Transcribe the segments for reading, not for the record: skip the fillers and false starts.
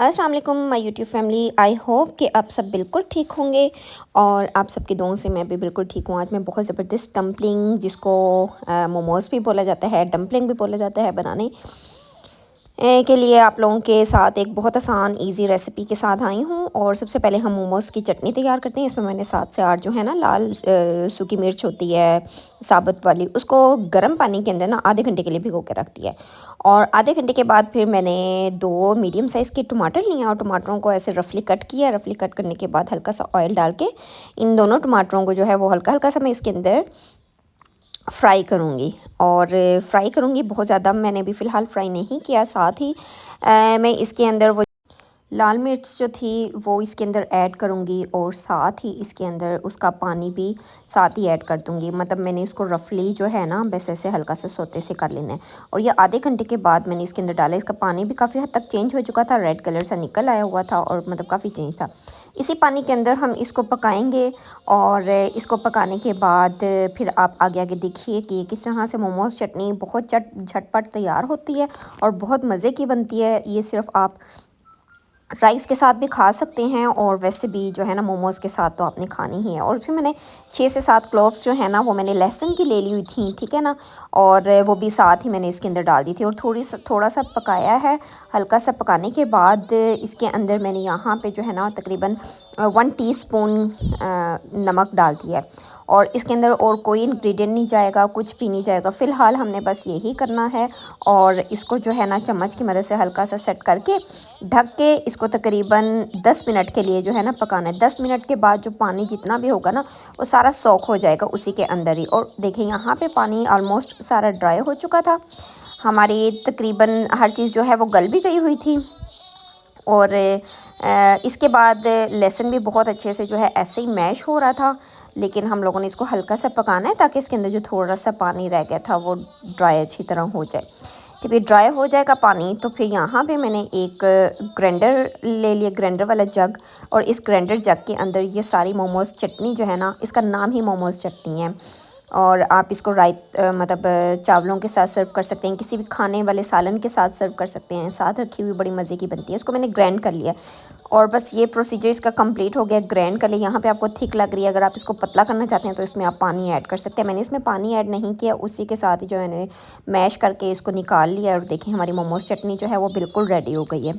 अस्सलाम वालेकुम my YouTube family. I hope कि आप सब बिल्कुल ठीक होंगे और आप सबकी दुआओं से मैं भी बिल्कुल ठीक हूँ। आज मैं बहुत ज़बरदस्त डम्पलिंग, जिसको मोमोज़ भी बोला जाता है, डम्पलिंग भी बोला जाता है, बनाने के लिए आप लोगों के साथ एक बहुत आसान इजी रेसिपी के साथ आई हूँ। और सबसे पहले हम मोमोज़ की चटनी तैयार करते हैं। इसमें मैंने 7 से 8 जो है ना लाल सूखी मिर्च होती है साबुत वाली, उसको गर्म पानी के अंदर ना आधे घंटे के लिए भिगो के रख दिया है। और आधे घंटे के बाद फिर मैंने 2 मीडियम साइज़ के टमाटर लिए और टमाटरों को ऐसे रफली कट किया। रफली कट करने के बाद हल्का सा ऑयल डाल के इन दोनों टमाटरों को जो है वो हल्का हल्का सा मैं इसके अंदर फ्राई करूँगी। और फ्राई करूँगी, बहुत ज़्यादा मैंने अभी फ़िलहाल फ्राई नहीं किया। साथ ही मैं इसके अंदर वो लाल मिर्च जो थी वो इसके अंदर ऐड करूँगी और साथ ही इसके अंदर उसका पानी भी साथ ही ऐड कर दूँगी। मतलब मैंने इसको रफली जो है ना बस ऐसे हल्का सा सोते से कर लेना है। और ये आधे घंटे के बाद मैंने इसके अंदर डाला। इसका पानी भी काफ़ी हद तक चेंज हो चुका था, रेड कलर सा निकल आया हुआ था और मतलब काफ़ी चेंज था। इसी पानी के अंदर हम इसको पकाएंगे और इसको पकाने के बाद फिर आप आगे आगे देखिए कि किस तरह से मोमोज़ चटनी बहुत झटपट तैयार होती है और बहुत मज़े की बनती है। ये सिर्फ आप राइस के साथ भी खा सकते हैं और वैसे भी जो है ना मोमोज़ के साथ तो आपने खानी ही है। और फिर मैंने 6 से 7 क्लोव्स जो है ना वो मैंने लहसुन की ले ली हुई थी, ठीक है ना। और वो भी साथ ही मैंने इसके अंदर डाल दी थी और थोड़ा सा पकाया है। हल्का सा पकाने के बाद इसके अंदर मैंने यहाँ पे जो है ना तकरीबन 1 टीस्पून नमक डाल दिया है। और इसके अंदर और कोई इंग्रेडिएंट नहीं जाएगा, कुछ भी नहीं जाएगा। फ़िलहाल हमने बस यही करना है और इसको जो है ना चम्मच की मदद से हल्का सा सेट करके ढक के इसको तकरीबन 10 मिनट के लिए जो है ना पकाना है। 10 मिनट के बाद जो पानी जितना भी होगा ना वो सारा सोख हो जाएगा उसी के अंदर ही। और देखिए यहाँ पे पानी ऑलमोस्ट सारा ड्राई हो चुका था। हमारी तकरीबन हर चीज़ जो है वो गल भी गई हुई थी। और इसके बाद लहसुन भी बहुत अच्छे से जो है ऐसे ही मैश हो रहा था, लेकिन हम लोगों ने इसको हल्का सा पकाना है ताकि इसके अंदर जो थोड़ा सा पानी रह गया था वो ड्राई अच्छी तरह हो जाए। जब ये ड्राई हो जाएगा पानी तो फिर यहाँ पे मैंने एक ग्राइंडर ले लिया, ग्राइंडर वाला जग। और इस ग्राइंडर जग के अंदर ये सारी मोमोज़ चटनी जो है ना, इसका नाम ही मोमोज़ चटनी है। और आप इसको मतलब चावलों के साथ सर्व कर सकते हैं, किसी भी खाने वाले सालन के साथ सर्व कर सकते हैं। साथ रखी हुई बड़ी मज़े की बनती है। इसको मैंने ग्राइंड कर लिया और बस ये प्रोसीजर इसका कंप्लीट हो गया। ग्राइंड कर लिया। यहाँ पे आपको थिक लग रही है, अगर आप इसको पतला करना चाहते हैं तो इसमें आप पानी ऐड कर सकते हैं। मैंने इसमें पानी ऐड नहीं किया, उसी के साथ ही जो मैंने मैश करके इसको निकाल लिया। और देखिए हमारी मोमोज़ चटनी जो है वो बिल्कुल रेडी हो गई है।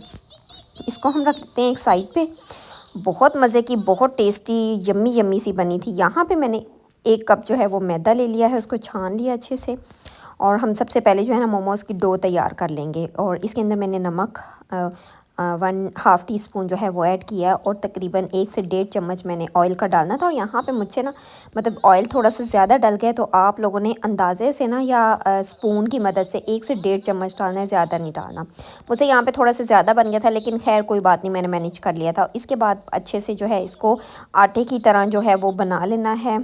इसको हम रख देते हैं एक साइड पे। बहुत मज़े की, बहुत टेस्टी, यम्मी यम्मी सी बनी थी। यहाँ पे मैंने 1 कप जो है वो मैदा ले लिया है, उसको छान लिया अच्छे से। और हम सबसे पहले जो है ना मोमोज़ की डो तैयार कर लेंगे। और इसके अंदर मैंने नमक 1/2 टीस्पून जो है वो ऐड किया और तकरीबन 1 से 1.5 चम्मच मैंने ऑयल का डालना था। और यहाँ पे मुझे ना मतलब ऑयल थोड़ा सा ज़्यादा डल गया, तो आप लोगों ने अंदाज़े से ना या स्पून की मदद से 1 से 1.5 चम्मच डालना है, ज़्यादा नहीं डालना। मुझे यहाँ पे थोड़ा सा ज़्यादा बन गया था, लेकिन खैर कोई बात नहीं, मैंने मैनेज कर लिया था। इसके बाद अच्छे से जो है इसको आटे की तरह जो है वो बना लेना है,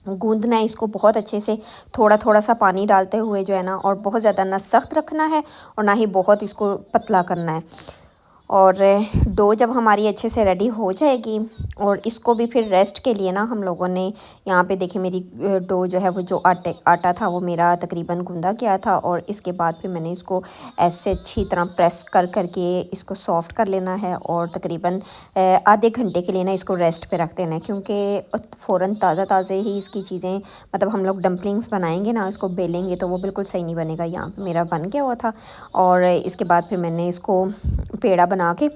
गूंदना है इसको बहुत अच्छे से, थोड़ा थोड़ा सा पानी डालते हुए जो है ना। और बहुत ज़्यादा ना सख्त रखना है और ना ही बहुत इसको पतला करना है। और डो जब हमारी अच्छे से रेडी हो जाएगी और इसको भी फिर रेस्ट के लिए ना हम लोगों ने, यहाँ पे देखिए मेरी डो जो है वो जो आटा था वो मेरा तकरीबन गूंदा गया था। और इसके बाद फिर मैंने इसको ऐसे अच्छी तरह प्रेस कर करके इसको सॉफ्ट कर लेना है और तकरीबन आधे घंटे के लिए ना इसको रेस्ट पे रख देना है, क्योंकि फ़ौरन ताज़ा ताज़ा ही इसकी चीज़ें, मतलब हम लोग डम्पलिंग्स बनाएंगे ना, इसको बेलेंगे तो वो बिल्कुल सही नहीं बनेगा। यहाँ पे मेरा बन गया हुआ था। और इसके बाद फिर मैंने इसको पेड़ा बना के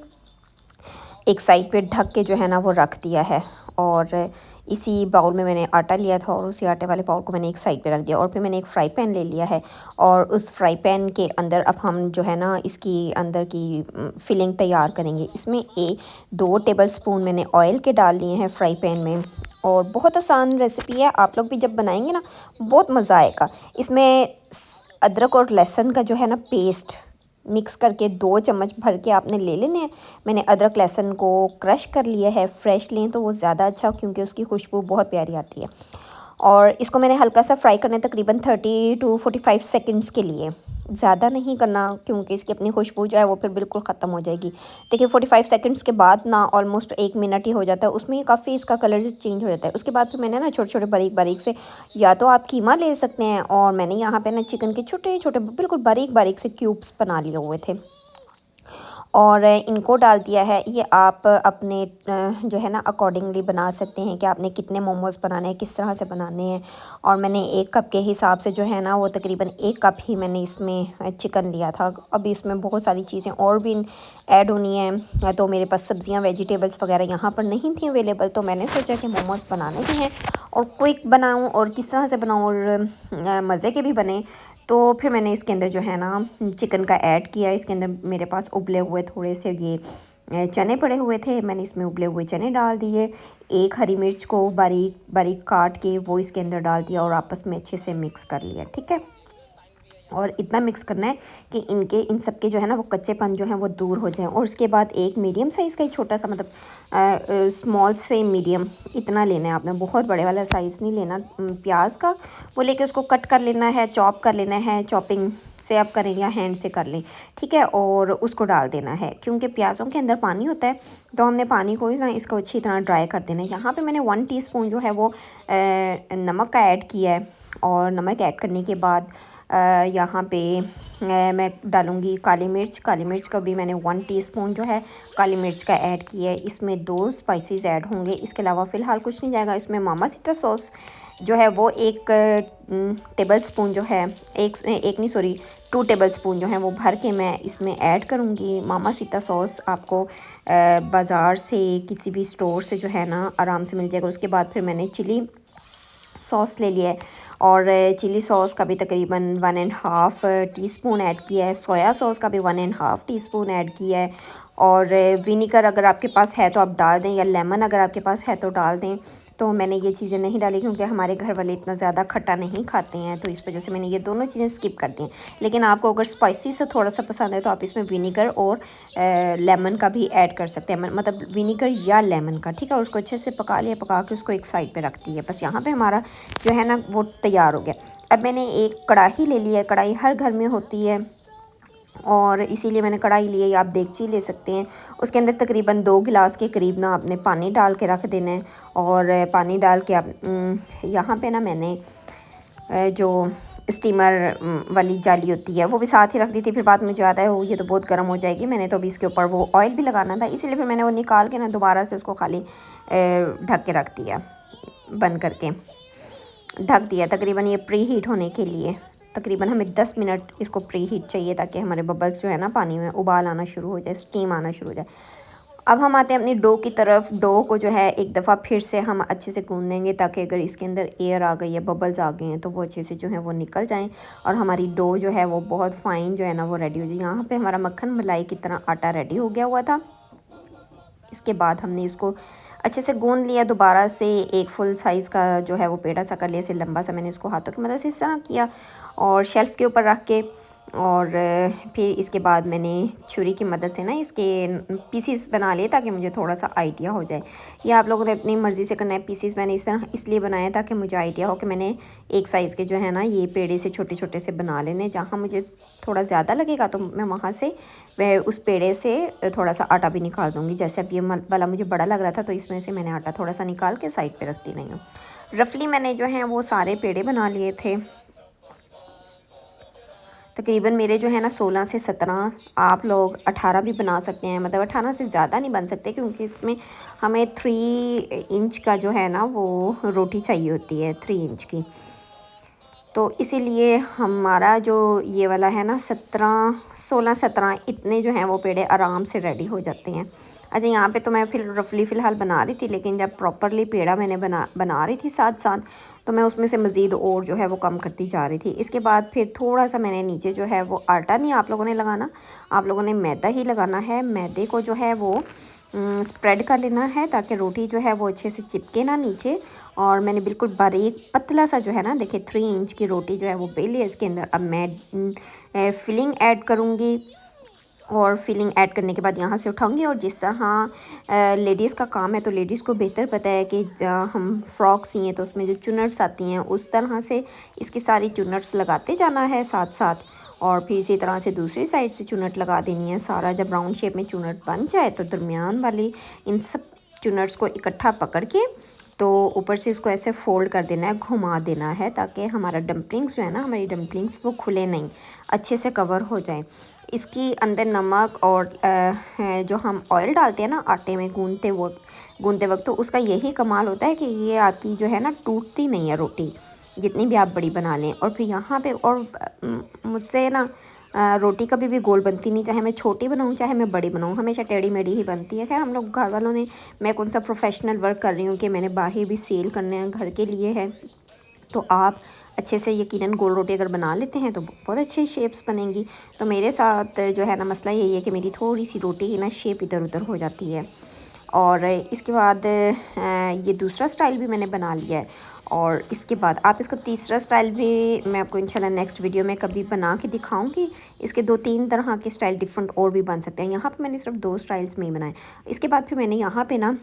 एक साइड पे ढक के जो है ना वो रख दिया है। और इसी बाउल में मैंने आटा लिया था और उसी आटे वाले बाउल को मैंने एक साइड पे रख दिया। और फिर मैंने एक फ्राई पैन ले लिया है और उस फ्राई पैन के अंदर अब हम जो है ना इसकी अंदर की फिलिंग तैयार करेंगे। इसमें 2 टेबल स्पून मैंने ऑयल के डाल लिए हैं फ्राई पैन में। और बहुत आसान रेसिपी है, आप लोग भी जब बनाएंगे ना बहुत मज़ा आएगा। इसमें अदरक और लहसुन का जो है ना पेस्ट मिक्स करके 2 चम्मच भर के आपने ले लेने हैं। मैंने अदरक लहसुन को क्रश कर लिया है, फ्रेश लें तो वो ज़्यादा अच्छा, क्योंकि उसकी खुशबू बहुत प्यारी आती है। और इसको मैंने हल्का सा फ्राई करना है तकरीबन 30 टू 45 सेकंड्स के लिए, ज़्यादा नहीं करना क्योंकि इसकी अपनी खुशबू जो है वो फिर बिल्कुल ख़त्म हो जाएगी। देखिए 45 सेकंड्स के बाद ना ऑलमोस्ट 1 मिनट ही हो जाता है, उसमें ही काफ़ी इसका कलर जो चेंज हो जाता है। उसके बाद फिर मैंने ना छोटे छोटे बारीक बारीक से, या तो आप कीमा ले सकते हैं, और मैंने यहाँ पे ना चिकन के छोटे छोटे बिल्कुल बारीक बारीक से क्यूब्स बना लिए हुए थे। और इनको डाल दिया है। ये आप अपने जो है ना अकॉर्डिंगली बना सकते हैं कि आपने कितने मोमोज़ बनाने हैं, किस तरह से बनाने हैं। और मैंने 1 कप के हिसाब से जो है ना वो तकरीबन 1 कप ही मैंने इसमें चिकन लिया था। अभी इसमें बहुत सारी चीज़ें और भी ऐड होनी हैं, तो मेरे पास सब्ज़ियाँ वेजिटेबल्स वगैरह यहाँ पर नहीं थी अवेलेबल, तो मैंने सोचा कि मोमोज़ बनाने ही हैं और क्विक बनाऊँ और किस तरह से बनाऊँ और मज़े के भी बने। तो फिर मैंने इसके अंदर जो है ना चिकन का ऐड किया। इसके अंदर मेरे पास उबले हुए थोड़े से ये चने पड़े हुए थे, मैंने इसमें उबले हुए चने डाल दिए। एक हरी मिर्च को बारीक बारीक काट के वो इसके अंदर डाल दिया और आपस में अच्छे से मिक्स कर लिया। ठीक है, और इतना मिक्स करना है कि इन सब के जो है ना वो कच्चेपन जो है वो दूर हो जाए। और उसके बाद एक मीडियम साइज़ का एक छोटा सा मतलब स्मॉल से मीडियम इतना लेना है आपने, बहुत बड़े वाला साइज़ नहीं लेना प्याज का। वो लेके उसको कट कर लेना है, चॉप कर लेना है, चॉपिंग से आप करें या हैंड से कर लें। ठीक है, और उसको डाल देना है क्योंकि प्याज़ों के अंदर पानी होता है, तो हमने पानी को ना इसको अच्छी तरह ड्राई कर देना है। यहाँ पे मैंने 1 टीस्पून जो है वो नमक का ऐड किया है। और नमक ऐड करने के बाद यहाँ पे मैं डालूँगी काली मिर्च का भी मैंने 1 टीस्पून जो है काली मिर्च का ऐड किया है। इसमें 2 स्पाइसेस ऐड होंगे, इसके अलावा फ़िलहाल कुछ नहीं जाएगा। इसमें मामासिटा सॉस जो है वो 1 टेबल स्पून जो है, एक नहीं सॉरी 2 टेबल स्पून जो है वो भर के मैं इसमें ऐड करूँगी। मामासिटा सॉस आपको बाज़ार से किसी भी स्टोर से जो है ना आराम से मिल जाएगा। उसके बाद फिर मैंने चिली सॉस ले लिया है और चिली सॉस का भी तकरीबन 1.5 टीस्पून ऐड किया है। सोया सॉस का भी 1.5 टीस्पून ऐड किया है। और विनीगर अगर आपके पास है तो आप डाल दें, या लेमन अगर आपके पास है तो डाल दें। तो मैंने ये चीज़ें नहीं डाली क्योंकि हमारे घर वाले इतना ज़्यादा खट्टा नहीं खाते हैं, तो इस वजह से मैंने ये दोनों चीज़ें स्किप कर दी हैं। लेकिन आपको अगर स्पाइसी से थोड़ा सा पसंद है तो आप इसमें विनीगर और लेमन का भी ऐड कर सकते हैं, मतलब विनीगर या लेमन का। ठीक है, उसको अच्छे से पका लिया, पका के उसको एक साइड पे रख दिया। बस यहाँ पे हमारा जो है ना वो तैयार हो गया। अब मैंने एक कढ़ाई ले ली है, कढ़ाई हर घर में होती है और इसीलिए मैंने कढ़ाई ली है, या आप देगची ले सकते हैं। उसके अंदर तकरीबन 2 गिलास के करीब ना आपने पानी डाल के रख देना है। और पानी डाल के आप यहाँ पे ना मैंने जो स्टीमर वाली जाली होती है वो भी साथ ही रख दी थी। फिर बाद में मुझे याद है वो ये तो बहुत गर्म हो जाएगी, मैंने तो अभी इसके ऊपर वो ऑयल भी लगाना था, इसीलिए फिर मैंने वो निकाल के ना दोबारा से उसको खाली ढक के रख दिया, बंद करके ढक दिया। तकरीबन ये प्री हीट होने के लिए तकरीबन हमें 10 मिनट इसको प्री हीट चाहिए, ताकि हमारे बबल्स जो है ना पानी में उबाल आना शुरू हो जाए, स्टीम आना शुरू हो जाए। अब हम आते हैं अपनी डो की तरफ। डो को जो है एक दफ़ा फिर से हम अच्छे से गूँध लेंगे, ताकि अगर इसके अंदर एयर आ गई है, बबल्स आ गए हैं, तो वो अच्छे से जो है वो निकल जाएं और हमारी डो जो है वो बहुत फ़ाइन जो है ना वो रेडी हो जाए। यहाँ पे हमारा मक्खन मलाई की तरह आटा रेडी हो गया हुआ था। इसके बाद हमने इसको अच्छे से गूँध लिया दोबारा से। एक फुल साइज़ का जो है वो पेड़ा सा कर लिया, ऐसे लंबा सा मैंने इसको हाथों की मदद से इस तरह किया और शेल्फ़ के ऊपर रख के। और फिर इसके बाद मैंने छुरी की मदद से ना इसके पीसीस बना लिए, ताकि मुझे थोड़ा सा आइडिया हो जाए। ये आप लोगों ने अपनी मर्ज़ी से करना है। पीसीस मैंने इस तरह इसलिए बनाया ताकि मुझे आइडिया हो कि मैंने एक साइज़ के जो है ना ये पेड़े से छोटे छोटे से बना लेने। जहाँ मुझे थोड़ा ज़्यादा लगेगा तो मैं वहाँ से वह उस पेड़े से थोड़ा सा आटा भी निकाल दूँगी। जैसे अब ये वाला मुझे बड़ा लग रहा था तो इसमें से मैंने आटा थोड़ा सा निकाल के साइड पर रखती नहीं हूँ। रफली मैंने जो है वो सारे पेड़े बना लिए थे। तकरीबन मेरे जो है ना 16 से 17, आप लोग 18 भी बना सकते हैं, मतलब 18 से ज़्यादा नहीं बन सकते क्योंकि इसमें हमें 3 इंच का जो है ना वो रोटी चाहिए होती है, 3 इंच की। तो इसीलिए हमारा जो ये वाला है ना 16-17 इतने जो हैं वो पेड़े आराम से रेडी हो जाते हैं। अच्छा, यहाँ पे तो मैं फिर रफली फ़िलहाल बना रही थी, लेकिन जब प्रॉपरली पेड़ा मैंने बना रही थी साथ साथ, तो मैं उसमें से मज़ीद और जो है वो कम करती जा रही थी। इसके बाद फिर थोड़ा सा मैंने नीचे जो है वो आटा नहीं आप लोगों ने लगाना, आप लोगों ने मैदा ही लगाना है। मैदे को जो है वो स्प्रेड कर लेना है ताकि रोटी जो है वो अच्छे से चिपके ना नीचे। और मैंने बिल्कुल बारीक पतला सा जो है ना, देखिए 3 इंच की रोटी जो है वो बेली है। इसके अंदर अब मैं फिलिंग ऐड करूँगी और फिलिंग ऐड करने के बाद यहाँ से उठाऊंगी। और जिस तरह लेडीज़ का काम है तो लेडीज़ को बेहतर पता है कि हम फ्रॉक सिएं तो उसमें जो चुन्नट्स आती हैं उस तरह से इसकी सारी चुन्नट्स लगाते जाना है साथ साथ। और फिर इसी तरह से दूसरी साइड से चुन्नट लगा देनी है। सारा जब राउंड शेप में चुन्नट बन जाए तो दरमियान वाली इन सब चुन्नट्स को इकट्ठा पकड़ के तो ऊपर से इसको ऐसे फोल्ड कर देना है, घुमा देना है, ताकि हमारा डम्पलिंग्स जो है ना, हमारी डम्पलिंग्स वो खुले नहीं, अच्छे से कवर हो जाए। इसकी अंदर नमक और जो हम ऑयल डालते हैं ना आटे में गूंदते वक्त तो उसका यही कमाल होता है कि ये आपकी जो है ना टूटती नहीं है रोटी, जितनी भी आप बड़ी बना लें। और फिर यहाँ पे और मुझसे ना रोटी कभी भी गोल बनती नहीं, चाहे मैं छोटी बनाऊँ चाहे मैं बड़ी बनाऊँ, हमेशा टेढ़ी मेढ़ी ही बनती है। खैर हम लोग घर वालों ने, मैं कौन सा प्रोफेशनल वर्क कर रही हूँ कि मैंने बाहर भी सेल करने हैं, घर के लिए है। तो आप अच्छे से यकीनन गोल रोटी अगर बना लेते हैं तो बहुत अच्छी शेप्स बनेंगी। तो मेरे साथ जो है ना मसला यही है कि मेरी थोड़ी सी रोटी की ना शेप इधर उधर हो जाती है। और इसके बाद ये दूसरा स्टाइल भी मैंने बना लिया है। और इसके बाद आप इसका तीसरा स्टाइल भी मैं आपको इंशाल्लाह नेक्स्ट वीडियो में कभी बना के दिखाऊंगी। इसके 2-3 तरह के स्टाइल डिफरेंट और भी बन सकते हैं। यहाँ पे मैंने सिर्फ 2 स्टाइल्स में ही बनाए। इसके बाद फिर मैंने यहाँ पे ना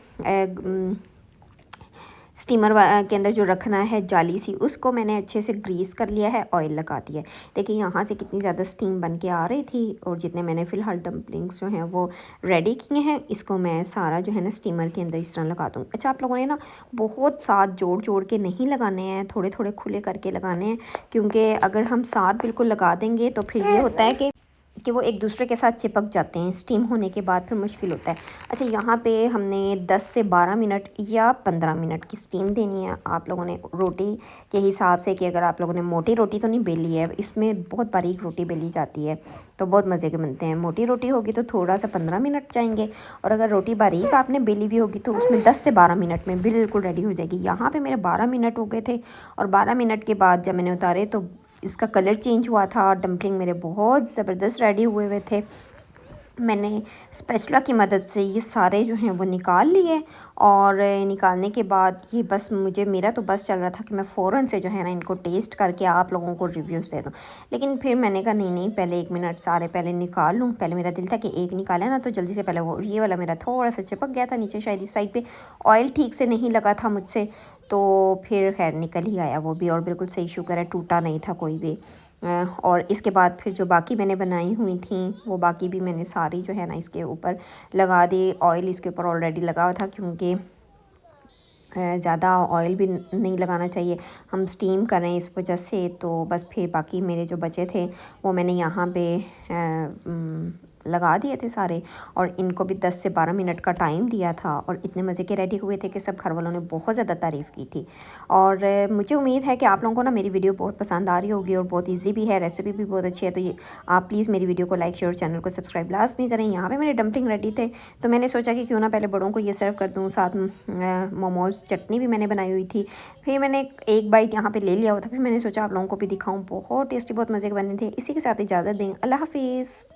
स्टीमर के अंदर जो रखना है जाली सी, उसको मैंने अच्छे से ग्रीस कर लिया है, ऑयल लगा दिया है। देखिए यहाँ से कितनी ज़्यादा स्टीम बन के आ रही थी। और जितने मैंने फ़िलहाल डम्पलिंग्स जो हैं वो रेडी किए हैं, इसको मैं सारा जो है ना स्टीमर के अंदर इस तरह लगा दूँ। अच्छा, आप लोगों ने ना बहुत साथ जोड़ जोड़ के नहीं लगाने हैं, थोड़े थोड़े खुले करके लगाने हैं, क्योंकि अगर हम साथ बिल्कुल लगा देंगे तो फिर ये होता है कि वो एक दूसरे के साथ चिपक जाते हैं, स्टीम होने के बाद फिर मुश्किल होता है। अच्छा, यहाँ पे हमने 10 से 12 मिनट या 15 मिनट की स्टीम देनी है। आप लोगों ने रोटी के हिसाब से, कि अगर आप लोगों ने मोटी रोटी तो नहीं बेली है, इसमें बहुत बारीक रोटी बेली जाती है तो बहुत मज़े के बनते हैं। मोटी रोटी होगी तो थोड़ा सा 15 मिनट जाएंगे, और अगर रोटी बारीक आपने बेली भी होगी तो उसमें 10 से 12 मिनट में बिल्कुल रेडी हो जाएगी। यहाँ पर मेरे 12 मिनट हो गए थे, और 12 मिनट के बाद जब मैंने उतारे तो इसका कलर चेंज हुआ था। डम्पलिंग मेरे बहुत ज़बरदस्त रेडी हुए हुए थे। मैंने स्पैचुला की मदद से ये सारे जो हैं वो निकाल लिए, और निकालने के बाद ये बस मेरा तो बस चल रहा था कि मैं फ़ौरन से जो है ना इनको टेस्ट करके आप लोगों को रिव्यूज़ दे दूँ। लेकिन फिर मैंने कहा नहीं पहले 1 मिनट सारे पहले निकाल लूँ। पहले मेरा दिल था कि एक निकाले ना तो जल्दी से, पहले वो ये वाला मेरा थोड़ा सा चिपक गया था नीचे, शायद इस साइड पे ऑयल ठीक से नहीं लगा था मुझसे, तो फिर खैर निकल ही आया वो भी, और बिल्कुल सही, शुक्र है टूटा नहीं था कोई भी। और इसके बाद फिर जो बाकी मैंने बनाई हुई थी वो बाकी भी मैंने सारी जो है ना इसके ऊपर लगा दी। ऑयल इसके ऊपर ऑलरेडी लगा हुआ था, क्योंकि ज़्यादा ऑयल भी नहीं लगाना चाहिए, हम स्टीम कर रहे हैं इस वजह से। तो बस फिर बाकी मेरे जो बचे थे वो मैंने यहाँ पे लगा दिए थे सारे, और इनको भी 10 से 12 मिनट का टाइम दिया था, और इतने मज़े के रेडी हुए थे कि सब घर वालों ने बहुत ज़्यादा तारीफ़ की थी। और मुझे उम्मीद है कि आप लोगों को ना मेरी वीडियो बहुत पसंद आ रही होगी, और बहुत ईजी भी है, रेसिपी भी बहुत अच्छी है। तो ये आप प्लीज़ मेरी वीडियो को लाइक शेयर, चैनल को सब्सक्राइब लाजमी करें। यहाँ पे मेरे डम्पलिंग रेडी थे, तो मैंने सोचा कि क्यों ना पहले बड़ों को ये सर्व कर दूँ, साथ मोमोज़ चटनी भी मैंने बनाई हुई थी। फिर मैंने एक बाइट यहाँ पे ले लिया हुआ था, फिर मैंने सोचा आप लोगों को भी दिखाऊँ। बहुत टेस्टी, बहुत मज़े के बने थे। इसी के साथ इजाज़त दें, अल्लाह हाफिज़।